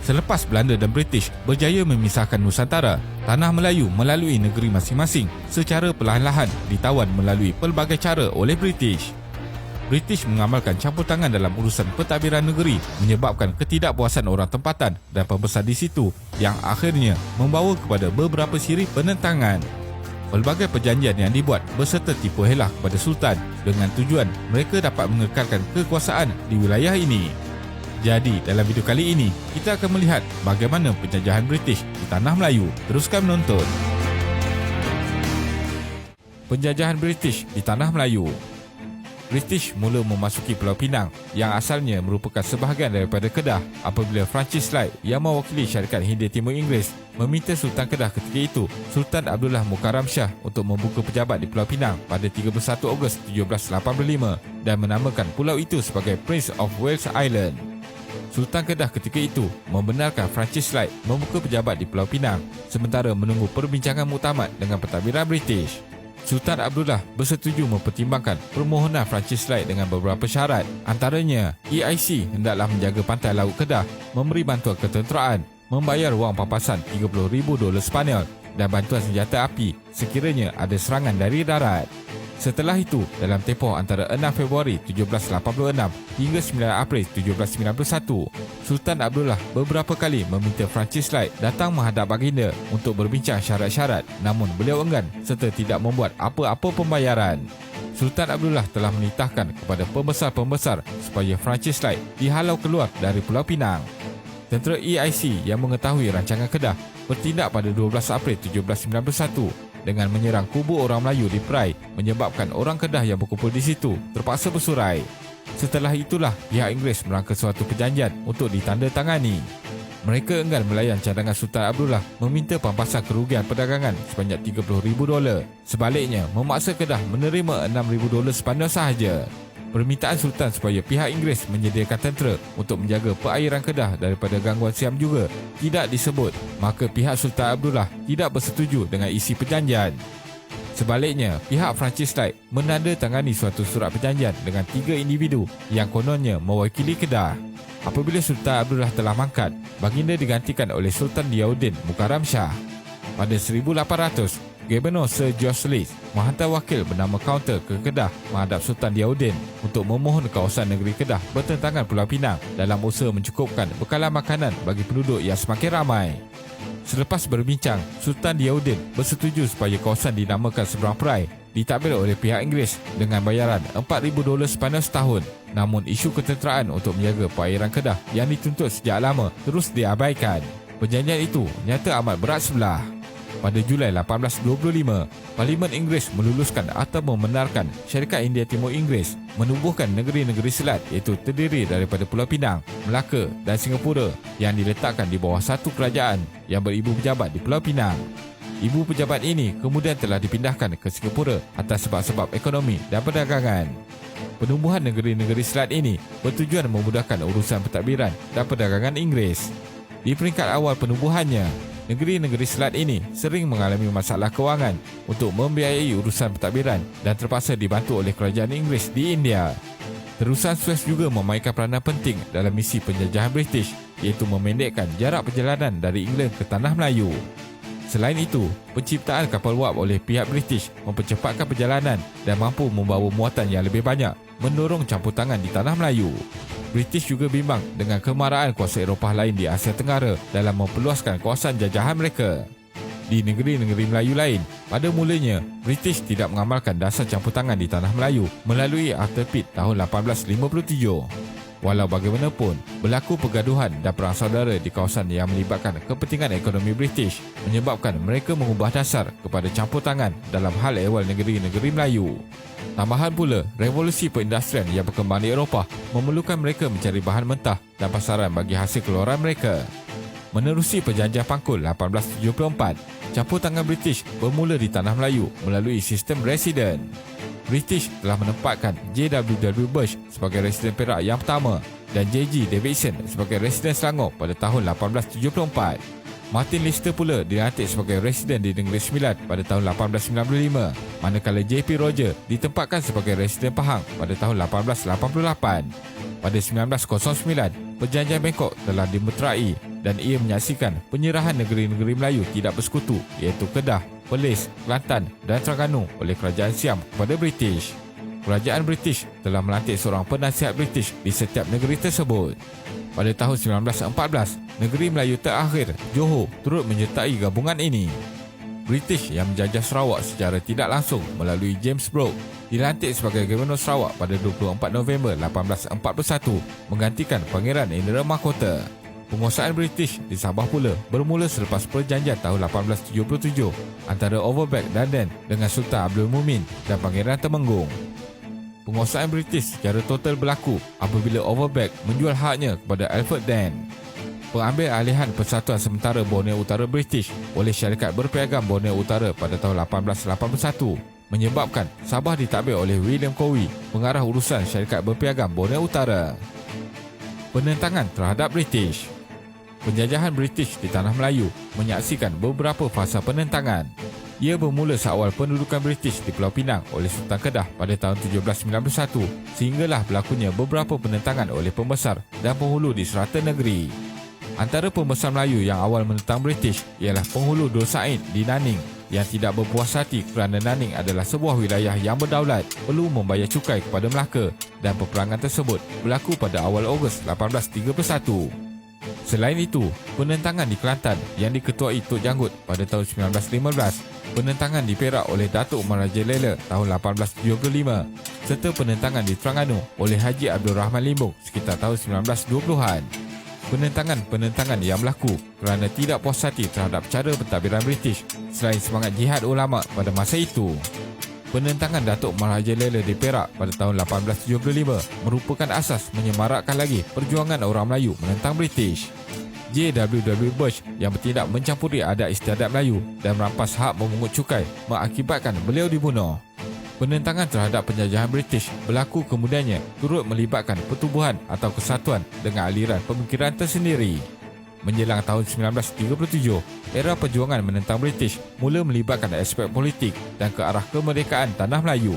Selepas Belanda dan British berjaya memisahkan Nusantara, tanah Melayu melalui negeri masing-masing secara perlahan-lahan ditawan melalui pelbagai cara oleh British. British mengamalkan campur tangan dalam urusan pentadbiran negeri menyebabkan ketidakpuasan orang tempatan dan pembesar di situ yang akhirnya membawa kepada beberapa siri penentangan. Pelbagai perjanjian yang dibuat berserta tipu helah kepada Sultan dengan tujuan mereka dapat mengekalkan kekuasaan di wilayah ini. Jadi, dalam video kali ini, kita akan melihat bagaimana penjajahan British di Tanah Melayu. Teruskan menonton. Penjajahan British di Tanah Melayu. British mula memasuki Pulau Pinang yang asalnya merupakan sebahagian daripada Kedah apabila Francis Light yang mewakili syarikat Hindia Timur Inggeris meminta Sultan Kedah ketika itu, Sultan Abdullah Mukarram Shah, untuk membuka pejabat di Pulau Pinang pada 31 Ogos 1785 dan menamakan pulau itu sebagai Prince of Wales Island. Sultan Kedah ketika itu membenarkan Francis Light membuka pejabat di Pulau Pinang sementara menunggu perbincangan muktamad dengan pentadbiran British. Sultan Abdullah bersetuju mempertimbangkan permohonan Francis Light dengan beberapa syarat. Antaranya, EIC hendaklah menjaga pantai laut Kedah, memberi bantuan ketenteraan, membayar wang papasan $30,000 Sepanyol dan bantuan senjata api sekiranya ada serangan dari darat. Setelah itu, dalam tempoh antara 6 Februari 1786 hingga 9 April 1791, Sultan Abdullah beberapa kali meminta Francis Light datang menghadap baginda untuk berbincang syarat-syarat, namun beliau enggan serta tidak membuat apa-apa pembayaran. Sultan Abdullah telah menitahkan kepada pembesar-pembesar supaya Francis Light dihalau keluar dari Pulau Pinang. Tentera EIC yang mengetahui rancangan Kedah bertindak pada 12 April 1791 dengan menyerang kubu orang Melayu di Perai, menyebabkan orang Kedah yang berkumpul di situ terpaksa bersurai. Setelah itulah pihak Inggeris merangka suatu perjanjian untuk ditandatangani. Mereka enggan melayan cadangan Sultan Abdullah meminta pampasan kerugian perdagangan sebanyak $30,000. Sebaliknya, memaksa Kedah menerima $6,000 Sepanyol sahaja. Permintaan Sultan supaya pihak Inggeris menyediakan tentera untuk menjaga perairan Kedah daripada gangguan Siam juga tidak disebut, maka pihak Sultan Abdullah tidak bersetuju dengan isi perjanjian. Sebaliknya, pihak Francis Light menandatangani suatu surat perjanjian dengan 3 individu yang kononnya mewakili Kedah. Apabila Sultan Abdullah telah mangkat, baginda digantikan oleh Sultan Ziauddin Mukarram Shah. Pada 1800, Gubernur Sir George Lees menghantar wakil bernama Counter ke Kedah menghadap Sultan Ziauddin untuk memohon kawasan negeri Kedah bertentangan Pulau Pinang dalam usaha mencukupkan bekalan makanan bagi penduduk yang semakin ramai. Selepas berbincang, Sultan Ziauddin bersetuju supaya kawasan dinamakan Seberang Perai ditadbir oleh pihak Inggeris dengan bayaran $4,000 Sepanyol setahun. Namun isu ketenteraan untuk menjaga perairan Kedah yang dituntut sejak lama terus diabaikan. Perjanjian itu nyata amat berat sebelah. Pada Julai 1825, Parlimen Inggeris meluluskan atau membenarkan syarikat Hindia Timur Inggeris menubuhkan negeri-negeri selat iaitu terdiri daripada Pulau Pinang, Melaka dan Singapura yang diletakkan di bawah satu kerajaan yang beribu pejabat di Pulau Pinang. Ibu pejabat ini kemudian telah dipindahkan ke Singapura atas sebab-sebab ekonomi dan perdagangan. Penubuhan negeri-negeri selat ini bertujuan memudahkan urusan pentadbiran dan perdagangan Inggeris. Di peringkat awal penubuhannya, negeri-negeri selat ini sering mengalami masalah kewangan untuk membiayai urusan pentadbiran dan terpaksa dibantu oleh kerajaan Inggeris di India. Terusan Suez juga memainkan peranan penting dalam misi penjajahan British, iaitu memendekkan jarak perjalanan dari England ke Tanah Melayu. Selain itu, penciptaan kapal wap oleh pihak British mempercepatkan perjalanan dan mampu membawa muatan yang lebih banyak, mendorong campur tangan di Tanah Melayu. British juga bimbang dengan kemarahan kuasa Eropah lain di Asia Tenggara dalam memperluaskan kawasan jajahan mereka. Di negeri-negeri Melayu lain, pada mulanya, British tidak mengamalkan dasar campur tangan di Tanah Melayu melalui Arthur Pitt tahun 1857. Walau bagaimanapun, berlaku pergaduhan dan perang saudara di kawasan yang melibatkan kepentingan ekonomi British menyebabkan mereka mengubah dasar kepada campur tangan dalam hal ehwal negeri-negeri Melayu. Tambahan pula, revolusi perindustrian yang berkembang di Eropah memerlukan mereka mencari bahan mentah dan pasaran bagi hasil keluaran mereka. Menerusi Perjanjian Pangkul 1874, campur tangan British bermula di Tanah Melayu melalui sistem residen. British telah menempatkan J.W.W. Bush sebagai residen Perak yang pertama dan J.G. Davidson sebagai residen Selangor pada tahun 1874. Martin Lister pula dilantik sebagai residen di Negeri Sembilan pada tahun 1895, manakala J.P. Roger ditempatkan sebagai residen Pahang pada tahun 1888. Pada 1909, perjanjian Bangkok telah dimeterai dan ia menyaksikan penyerahan negeri-negeri Melayu tidak bersekutu iaitu Kedah, Perlis, Kelantan dan Terengganu oleh Kerajaan Siam kepada British. Kerajaan British telah melantik seorang penasihat British di setiap negeri tersebut. Pada tahun 1914, negeri Melayu terakhir, Johor, turut menyertai gabungan ini. British yang menjajah Sarawak secara tidak langsung melalui James Brooke dilantik sebagai Gubernur Sarawak pada 24 November 1841 menggantikan Pangeran Indra Mahkota. Penguasaan British di Sabah pula bermula selepas perjanjian tahun 1877 antara Overbeck dan Dan dengan Sultan Abdul Mumin dan Pangeran Temenggung. Penguasaan British secara total berlaku apabila Overbeck menjual haknya kepada Alfred Dan. Pengambil alihan Persatuan Sementara Borneo Utara British oleh Syarikat Berpiagam Borneo Utara pada tahun 1881 menyebabkan Sabah ditadbir oleh William Cowie, pengarah urusan Syarikat Berpiagam Borneo Utara. Penentangan terhadap British. Penjajahan British di Tanah Melayu menyaksikan beberapa fasa penentangan. Ia bermula seawal pendudukan British di Pulau Pinang oleh Sultan Kedah pada tahun 1791 sehinggalah berlakunya beberapa penentangan oleh pembesar dan penghulu di serata negeri. Antara pembesar Melayu yang awal menentang British ialah penghulu Dur Said di Naning yang tidak berpuas hati kerana Naning adalah sebuah wilayah yang berdaulat perlu membayar cukai kepada Melaka dan peperangan tersebut berlaku pada awal Ogos 1831. Selain itu, penentangan di Kelantan yang diketuai Tok Janggut pada tahun 1915, penentangan di Perak oleh Datuk Marajalela tahun 1875 serta penentangan di Terengganu oleh Haji Abdul Rahman Limbung sekitar tahun 1920-an. Penentangan yang berlaku kerana tidak puas hati terhadap cara pentadbiran British selain semangat jihad ulama pada masa itu. Penentangan Datuk Marajalela di Perak pada tahun 1875 merupakan asas menyemarakkan lagi perjuangan orang Melayu menentang British. J.W.W. Bush yang bertindak mencampuri adat istiadat Melayu dan merampas hak memungut cukai mengakibatkan beliau dibunuh. Penentangan terhadap penjajahan British berlaku kemudiannya turut melibatkan pertubuhan atau kesatuan dengan aliran pemikiran tersendiri. Menjelang tahun 1937, era perjuangan menentang British mula melibatkan aspek politik dan ke arah kemerdekaan Tanah Melayu.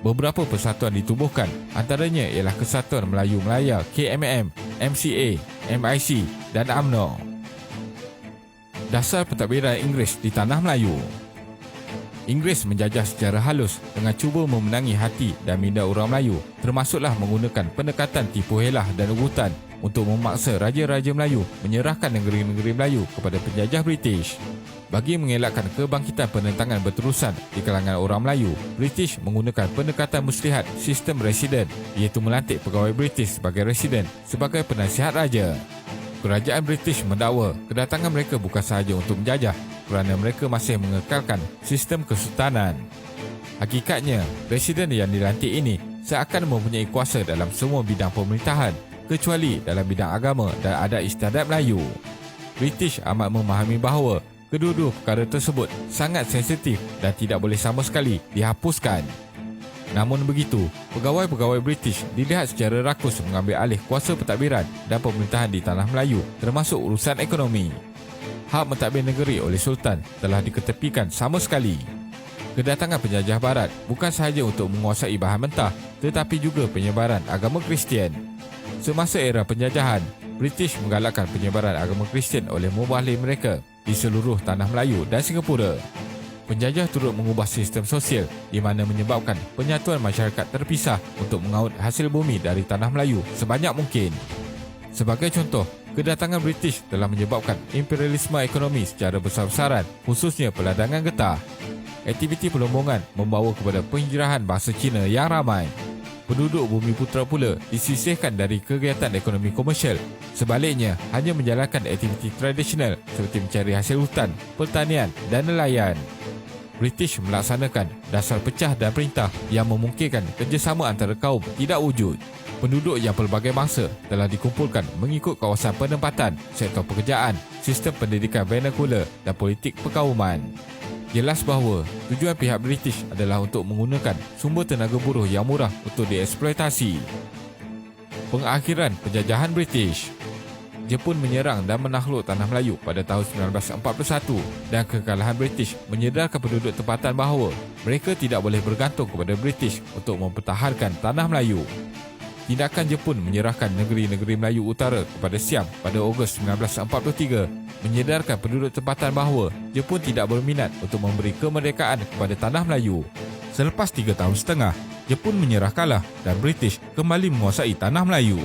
Beberapa persatuan ditubuhkan, antaranya ialah Kesatuan Melayu Melaya KMM, MCA, MIC dan UMNO. Dasar pentadbiran Inggeris di Tanah Melayu. Inggris menjajah secara halus dengan cuba memenangi hati dan minda orang Melayu, termasuklah menggunakan pendekatan tipu helah dan ugutan untuk memaksa raja-raja Melayu menyerahkan negeri-negeri Melayu kepada penjajah British. Bagi mengelakkan kebangkitan penentangan berterusan di kalangan orang Melayu, British menggunakan pendekatan muslihat sistem residen, iaitu melantik pegawai British sebagai residen sebagai penasihat raja. Kerajaan British mendakwa kedatangan mereka bukan sahaja untuk menjajah kerana mereka masih mengekalkan sistem kesultanan. Hakikatnya, residen yang dilantik ini seakan mempunyai kuasa dalam semua bidang pemerintahan kecuali dalam bidang agama dan adat istiadat Melayu. British amat memahami bahawa kedua-dua perkara tersebut sangat sensitif dan tidak boleh sama sekali dihapuskan. Namun begitu, pegawai-pegawai British dilihat secara rakus mengambil alih kuasa pentadbiran dan pemerintahan di Tanah Melayu termasuk urusan ekonomi. Hak mentadbir negeri oleh Sultan telah diketepikan sama sekali. Kedatangan penjajah Barat bukan sahaja untuk menguasai bahan mentah tetapi juga penyebaran agama Kristian. Semasa era penjajahan, British menggalakkan penyebaran agama Kristian oleh mubahlir mereka di seluruh Tanah Melayu dan Singapura. Penjajah turut mengubah sistem sosial di mana menyebabkan penyatuan masyarakat terpisah untuk mengaut hasil bumi dari Tanah Melayu sebanyak mungkin. Sebagai contoh, kedatangan British telah menyebabkan imperialisme ekonomi secara besar-besaran, khususnya peladangan getah. Aktiviti pelombongan membawa kepada penghijrahan bangsa Cina yang ramai. Penduduk Bumi Putera pula disisihkan dari kegiatan ekonomi komersial. Sebaliknya, hanya menjalankan aktiviti tradisional seperti mencari hasil hutan, pertanian dan nelayan. British melaksanakan dasar pecah dan perintah yang memungkinkan kerjasama antara kaum tidak wujud. Penduduk yang pelbagai bangsa telah dikumpulkan mengikut kawasan penempatan, sektor pekerjaan, sistem pendidikan vernakular dan politik perkauman. Jelas bahawa tujuan pihak British adalah untuk menggunakan sumber tenaga buruh yang murah untuk dieksploitasi. Pengakhiran penjajahan British. Jepun menyerang dan menakluk Tanah Melayu pada tahun 1941 dan kekalahan British menyedarkan penduduk tempatan bahawa mereka tidak boleh bergantung kepada British untuk mempertahankan Tanah Melayu. tindakan Jepun menyerahkan negeri-negeri Melayu Utara kepada Siam pada Ogos 1943 menyedarkan penduduk tempatan bahawa Jepun tidak berminat untuk memberi kemerdekaan kepada tanah Melayu. Selepas 3 tahun setengah, Jepun menyerah kalah dan British kembali menguasai tanah Melayu.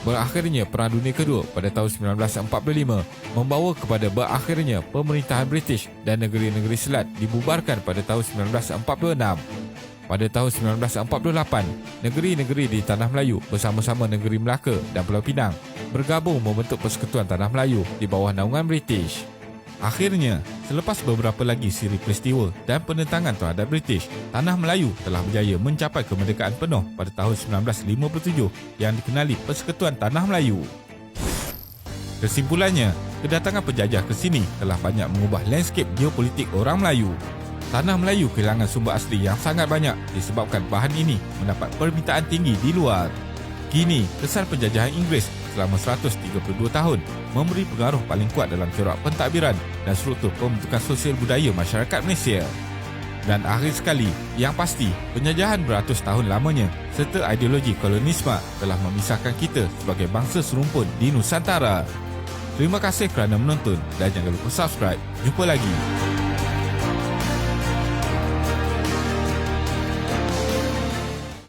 Berakhirnya Perang Dunia Kedua pada tahun 1945 membawa kepada berakhirnya pemerintahan British dan negeri-negeri Selat dibubarkan pada tahun 1946. Pada tahun 1948, negeri-negeri di Tanah Melayu bersama-sama negeri Melaka dan Pulau Pinang bergabung membentuk Persekutuan Tanah Melayu di bawah naungan British. Akhirnya, selepas beberapa lagi siri peristiwa dan penentangan terhadap British, Tanah Melayu telah berjaya mencapai kemerdekaan penuh pada tahun 1957 yang dikenali Persekutuan Tanah Melayu. Kesimpulannya, kedatangan penjajah ke sini telah banyak mengubah landscape geopolitik orang Melayu. Tanah Melayu kehilangan sumber asli yang sangat banyak disebabkan bahan ini mendapat permintaan tinggi di luar. Kini, kesan penjajahan Inggeris selama 132 tahun memberi pengaruh paling kuat dalam corak pentadbiran dan struktur pembentukan sosial budaya masyarakat Malaysia. Dan akhir sekali, yang pasti, penjajahan beratus tahun lamanya serta ideologi kolonisme telah memisahkan kita sebagai bangsa serumpun di Nusantara. Terima kasih kerana menonton dan jangan lupa subscribe. Jumpa lagi.